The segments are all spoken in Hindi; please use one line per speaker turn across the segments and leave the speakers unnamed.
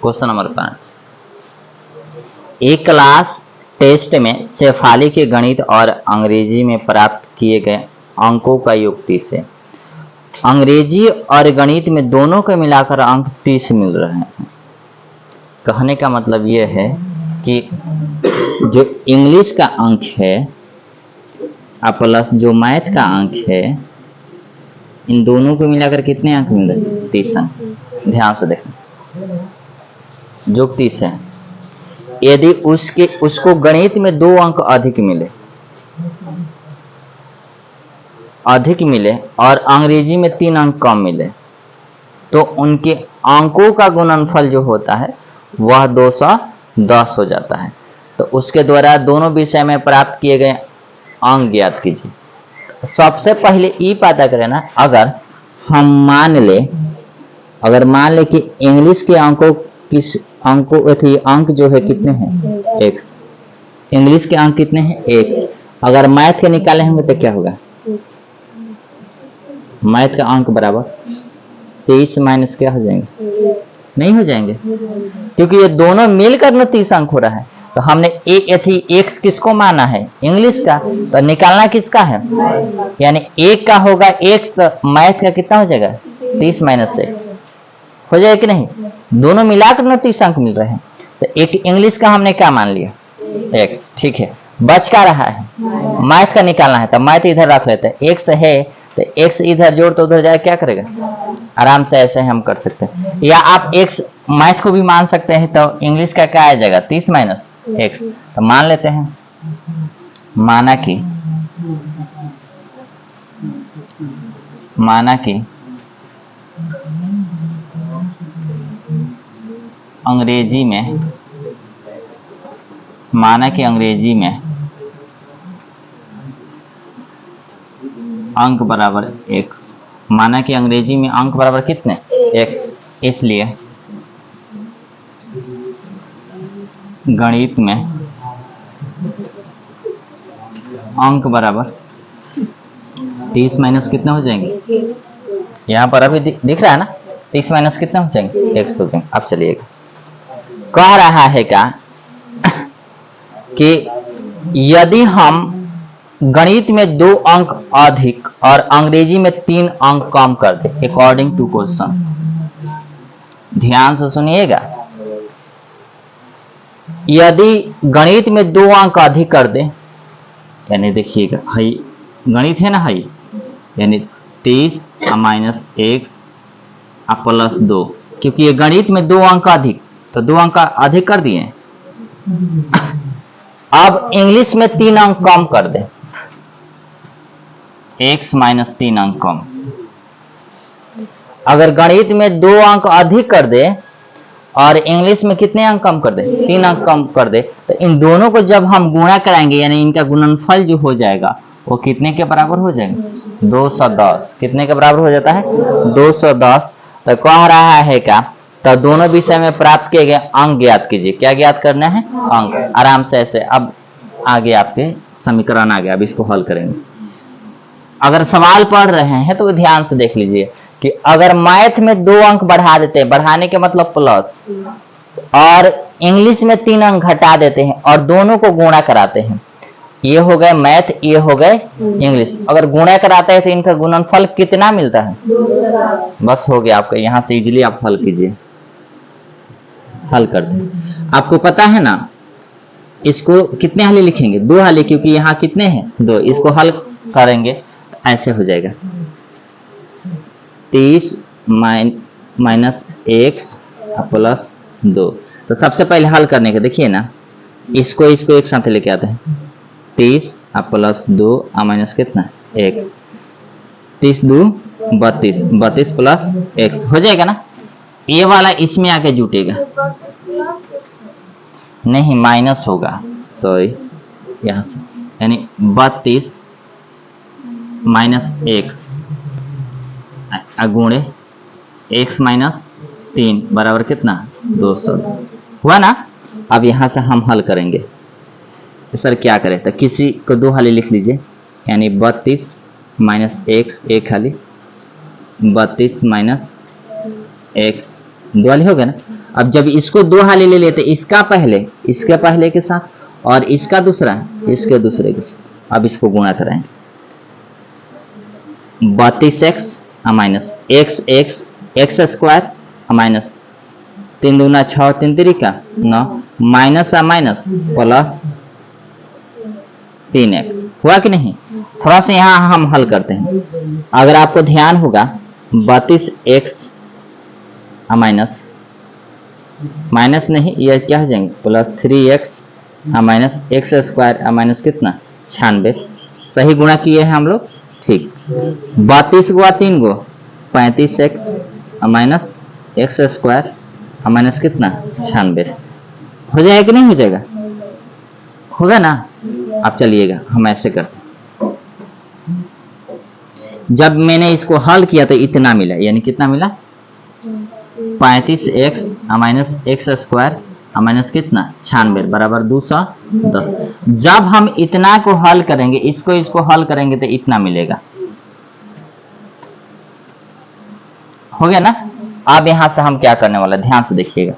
क्वेश्चन नंबर 5, एक क्लास टेस्ट में शेफाली के गणित और अंग्रेजी में प्राप्त किए गए अंकों का योग 30 है। अंग्रेजी और गणित में दोनों को मिलाकर अंक 30 मिल रहे हैं। कहने का मतलब यह है कि जो इंग्लिश का अंक है प्लस जो मैथ का अंक है, इन दोनों को मिलाकर कितने अंक मिल रहे हैं? 30 अंक। ध्यान से देखें, जो 30 है, यदि उसको गणित में 2 अंक अधिक मिले और अंग्रेजी में 3 अंक कम मिले, तो उनके अंकों का गुणनफल जो होता है वह 210 हो जाता है। तो उसके द्वारा दोनों विषय में प्राप्त किए गए अंक ज्ञात कीजिए। सबसे पहले ये पता करें ना, अगर हम मान ले कि इंग्लिश के अंक जो है कितने हैं? x। इंग्लिश के अंक कितने हैं? x। अगर मैथ के निकाले होंगे तो क्या होगा? मैथ का अंक बराबर 23 माइनस क्या हो जाएंगे? नहीं हो जाएंगे, क्योंकि ये दोनों मिलकर ना 30 अंक हो रहा है। तो हमने x किसको माना है? इंग्लिश का। तो निकालना किसका है? यानी एक का होगा x, तो मैथ का कितना हो जाएगा? 30 माइनस से हो जाएगा कि नहीं? दोनों मिलाकर ना 30 अंक मिल रहे हैं। तो एक इंग्लिश का हमने क्या मान लिया? x। ठीक है, बच का रहा है मैथ का निकालना है, तो मैथ इधर रख लेते हैं। x है तो x इधर जोड़ तो उधर जाए, क्या करेगा? आराम से ऐसे हम कर सकते हैं। या आप x मैथ को भी मान सकते हैं, तो इंग्लिश का क्या आ जाएगा? 30 माइनस x। तो मान लेते हैं, माना कि अंग्रेजी में अंक बराबर x। माना कि अंग्रेजी में अंक बराबर कितने? x। इसलिए गणित में अंक बराबर 30 माइनस कितने हो जाएंगे? यहाँ पर अभी दिख रहा है ना, 30 माइनस कितने हो जाएंगे? x हो जाएंगे। अब चलिएगा, कह रहा है क्या कि यदि हम गणित में 2 अंक अधिक और अंग्रेजी में 3 अंक कम कर दे, अकॉर्डिंग टू क्वेश्चन। ध्यान से सुनिएगा, यदि गणित में 2 अंक अधिक कर दे, यानी देखिएगा, हाई गणित है ना, हाई यानी 30 माइनस x प्लस 2, क्योंकि ये गणित में 2 अंक अधिक, तो 2 अंक अधिक कर दिए। अब इंग्लिश में 3 अंक कम कर दे, x माइनस 3 अंक कम। अगर गणित में 2 अंक अधिक कर दे और इंग्लिश में कितने अंक कम कर दे? 3 अंक कम कर दे, तो इन दोनों को जब हम गुणा कराएंगे, यानी इनका गुणनफल जो हो जाएगा वो कितने के बराबर हो जाएगा? 210। कितने के बराबर हो जाता है? 210। तो कह रहा है क्या, तो दोनों विषय में प्राप्त किए गए अंक ज्ञात कीजिए। क्या ज्ञात करना है? अंक। आराम से ऐसे, अब आगे आपके समीकरण आ गया, अब इसको हल करेंगे। अगर सवाल पढ़ रहे हैं तो ध्यान से देख लीजिए कि अगर मैथ में 2 अंक बढ़ा देते हैं, बढ़ाने के मतलब प्लस, और इंग्लिश में 3 अंक घटा देते हैं और दोनों को गुणा कराते हैं, ये हो गए मैथ, ये हो गए इंग्लिश। अगर गुणा कराते हैं तो इनका गुणनफल कितना मिलता है? बस हो गया आपका। यहां से इजीली आप हल कीजिए, हल कर दें। आपको पता है ना, इसको कितने हाली लिखेंगे? 2 हाली, क्योंकि यहाँ कितने हैं? 2। इसको हल करेंगे ऐसे हो जाएगा, 30 माइनस x प्लस 2। तो सबसे पहले हल करने के देखिए ना, इसको एक साथ लेके आते हैं, 30 प्लस 2 माइनस कितना? x। 30 2 32, 32 प्लस x हो जाएगा ना। ये वाला इसमें आके जुटेगा, नहीं माइनस होगा, सॉरी, यहां से, यानी 32 माइनस x गुणे x माइनस 3 बराबर कितना? 200 हुआ ना। अब यहां से हम हल करेंगे। सर क्या करें? तो किसी को 2 हाली लिख लीजिए, यानी 32 माइनस x 1 हाली 32 माइनस एक्स, दो वाली हो गया ना। अब जब इसको दो हाली ले लेते, इसका पहले, इसके पहले के साथ और इसका दूसरा इसके दूसरे के साथ, अब इसको गुणा करें 32x minus x x x square minus 3 दूना 6 3 तिरिका 9 माइनस माइनस प्लस 3x हुआ कि नहीं। थोड़ा सा यहाँ हम हल करते हैं। अगर आपको ध्यान होगा 32x माइनस माइनस नहीं, ये क्या हो जाएंगे plus 3x minus x square minus कितना 96, सही गुणा किए हैं हम लोग। ठीक, 32 गुआ 3 गो 35x minus x square minus कितना 96 हो जाएगा कि नहीं हो जाएगा, होगा ना। अब चलिएगा हम ऐसे करते हैं। जब मैंने इसको हल किया तो इतना मिला, यानी कितना मिला 35x minus x square minus कितना 96 बराबर 210। जब हम इतना को हल करेंगे, इसको हल करेंगे तो इतना मिलेगा, हो गया ना। अब यहां से हम क्या करने वाला, ध्यान से देखिएगा।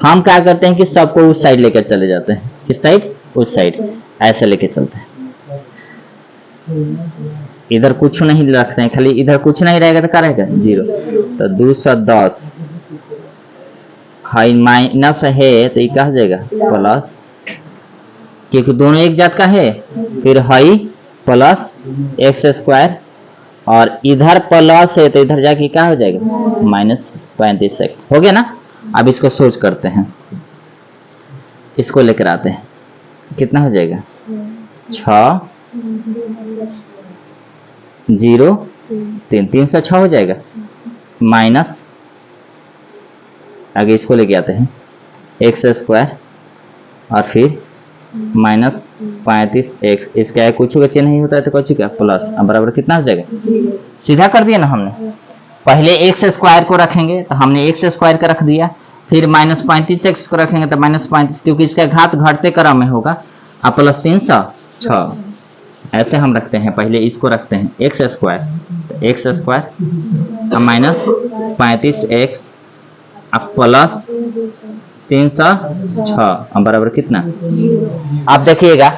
हम क्या करते हैं कि सबको उस साइड लेकर चले जाते हैं, किस साइड, उस साइड, ऐसे लेके चलते हैं। इधर कुछ नहीं रखते हैं, खाली इधर कुछ नहीं रहेगा तो क्या रहेगा 0, तो 210 हाई माइनस है तो ये क्या हो जाएगा प्लस, क्योंकि दोनों एक जात का है। फिर हाई प्लस एक्स स्क्वायर और इधर प्लस है तो इधर जाके क्या हो जाएगा माइनस 35x, हो गया ना। अब इसको सोच करते हैं, इसको लेकर आते हैं, कितना हो जाएगा 6 0 3 306 हो जाएगा माइनस, आगे इसको लेके आते हैं एक्स स्क्वायर और फिर माइनस 35x, इसका कुछ का चिन्ह नहीं होता है तो कुछ का प्लस, अब बराबर कितना हो जाएगा, सीधा कर दिया ना हमने। पहले एक्स स्क्वायर को रखेंगे तो हमने एक्स स्क्वायर का रख दिया, फिर माइनस 35x को रखेंगे तो माइनस 35, क्योंकि इसका घात घटते क्रम में होगा, अब प्लस 306 ऐसे हम रखते हैं। पहले इसको रखते हैं एक्स स्क्वायर, तो एक्स स्क्वायर माइनस 35x अब प्लस 306 बराबर कितना। आप देखिएगा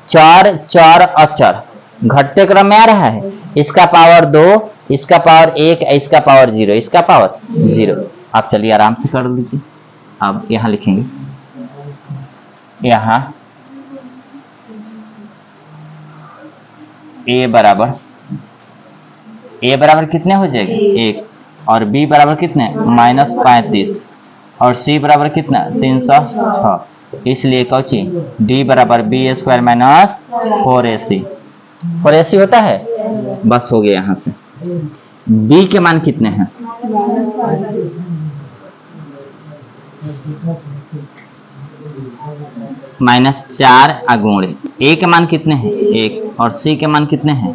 4 4 और 4 घटते क्रम में आ रहा है, इसका पावर 2, इसका पावर 1, इसका पावर 0, इसका पावर 0। आप चलिए आराम से कर लीजिए। अब यहां लिखेंगे, यहां a बराबर कितने हो जाएगा 1, और b बराबर कितने माइनस 35 और c बराबर कितना 306, इसलिए कौची d बराबर बी स्क्वायर माइनस 4ac होता है। बस हो गया। यहां से b के मान कितने हैं, -4 अगुणे, a के मान कितने हैं 1 और c के मान कितने हैं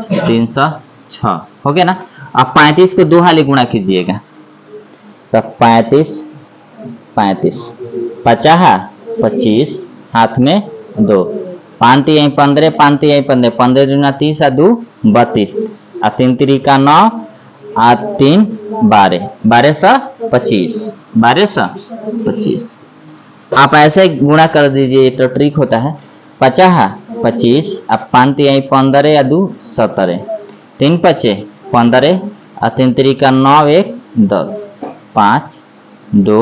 306, हो गया ना। अब 35 को 2 हाली गुणा कीजिएगा, तो 35 50 25 हाथ में 2, 5 यहीं 15 5 यहीं 15 15 दूना 30 और 2 32 और 3 3 9 और 3 12 1225 1225। आप ऐसे गुणा कर दीजिए तो ट्रिक होता है। 50 25 अब 5 यहीं 15 या 2 17 3 5 15 और 3 3 9 1 10 5 2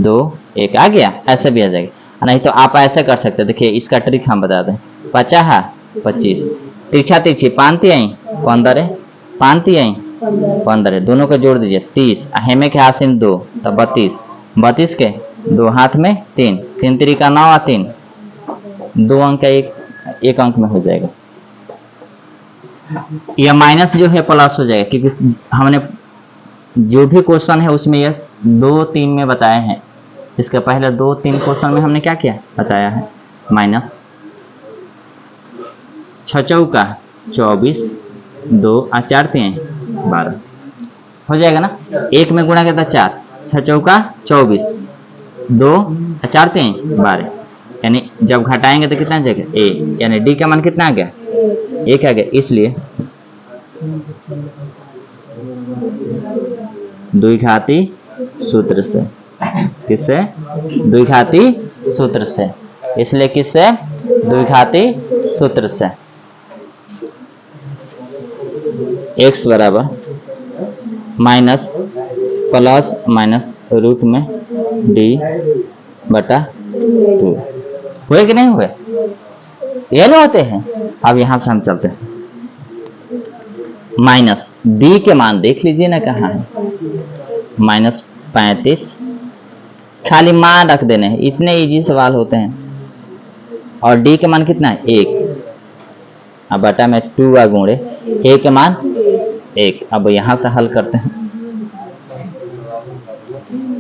2 1 आ गया। ऐसे भी आ जाएगा, नहीं तो आप ऐसे कर सकते हैं। देखिए इसका ट्रिक हम बता दें। 50 25 तिरछा तिरछी 5 यहीं 15 5 यहीं 15 दोनों को जोड़ दीजिए 30 हेमे के हाथ में 2 तो 32 32 के 2 हाथ में 3 3 3 9 और 3 2 अंक का एक अंक में हो जाएगा। यह माइनस जो है प्लस हो जाएगा, क्योंकि हमने जो भी क्वेश्चन है उसमें यह 2 3 में बताए हैं। इसके पहले 2 3 क्वेश्चन में हमने क्या किया बताया है। माइनस 6 चौका 24 2 और 4 3 12 हो जाएगा ना। 1 में गुणा करता 4 6 चौका 24 2 और 4 3 12, यानी जब घटाएंगे तो कितना आ जाएगा a, यानी d का मान कितना आ गया 1 आ गया। इसलिए द्विघाती सूत्र से। किससे? द्विघाती सूत्र से। इसलिए किससे? द्विघाती सूत्र से। x बराबर माइनस प्लस माइनस रूट में d बटा 2 हुए कि नहीं हुए? ये नहीं होते हैं। अब यहां से हम चलते हैं, माइनस d के मान देख लीजिए ना कहाँ है, -35। खाली मान रख देने हैं, इतने इजी सवाल होते हैं। और d के मान कितना है? 1। अब बटा में 2 आ गुणे a के मान 1। अब यहां से हल करते हैं,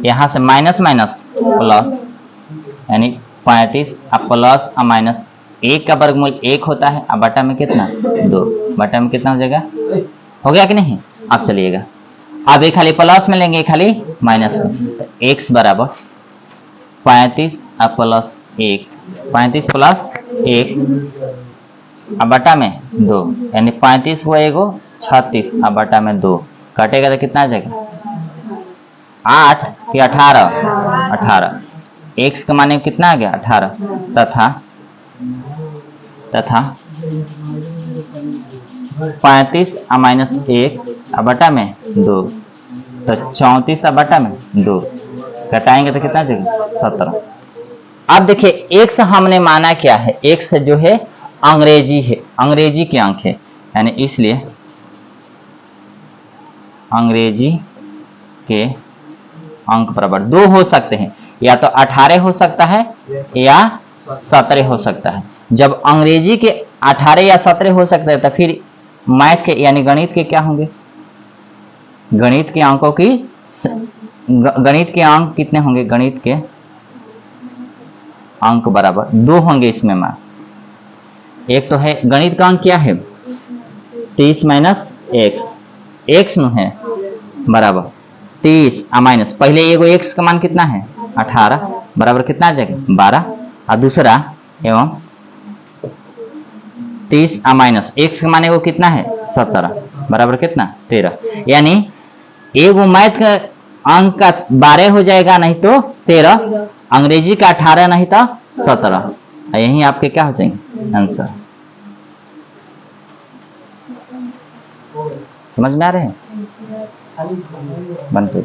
यहां से माइनस माइनस प्लस, यानी 35 अब प्लस और माइनस, 1 का वर्गमूल 1 होता है। अब बटा में कितना? 2। बटा में कितना हो जाएगा? हो गया कि नहीं? अब चलिएगा, अब एक खाली प्लस में लेंगे, एक खाली माइनस में। तो x बराबर 35 अब प्लस 1, 35 प्लस 1 अब बटा में 2, यानी 35 को 1 36 अब बटा में 2 कटेगा तो कितना आ जाएगा? 8 कि 18? 18। x का माने कितना आ गया? 18 तथा 35 और माइनस 1 अब बटा में 2, तो 34 अब बटा में 2 घटाएंगे तो कितना देगा? 17। अब देखिए x हमने माना क्या है? x जो है अंग्रेजी है, अंग्रेजी के अंक है, यानी इसलिए अंग्रेजी के अंक बराबर 2 हो सकते हैं, या तो 18 हो सकता है या 17 हो सकता है। जब अंग्रेजी के 18 या 17 हो सकता है तो फिर मैथ के यानी गणित के क्या होंगे? गणित के अंकों की गणित के अंक कितने होंगे? गणित के अंक बराबर 2 होंगे इसमें मान। एक तो है गणित का अंक क्या है? 30 माइनस x नु है बराबर 30 माइनस, पहले एगो x का मान कितना है? 18 बराबर कितना आ जाएगा? 12। और दूसरा एवं 30 माइनस x का मान एगो कितना है? 17 बराबर कितना? 13। यानी एगो मैथ का अंक का 12 हो जाएगा, नहीं तो 13, अंग्रेजी का 18 नहीं तो 17। यही आपके क्या हो जाएंगे? आंसर। समझ में आ रहे हैं? बनते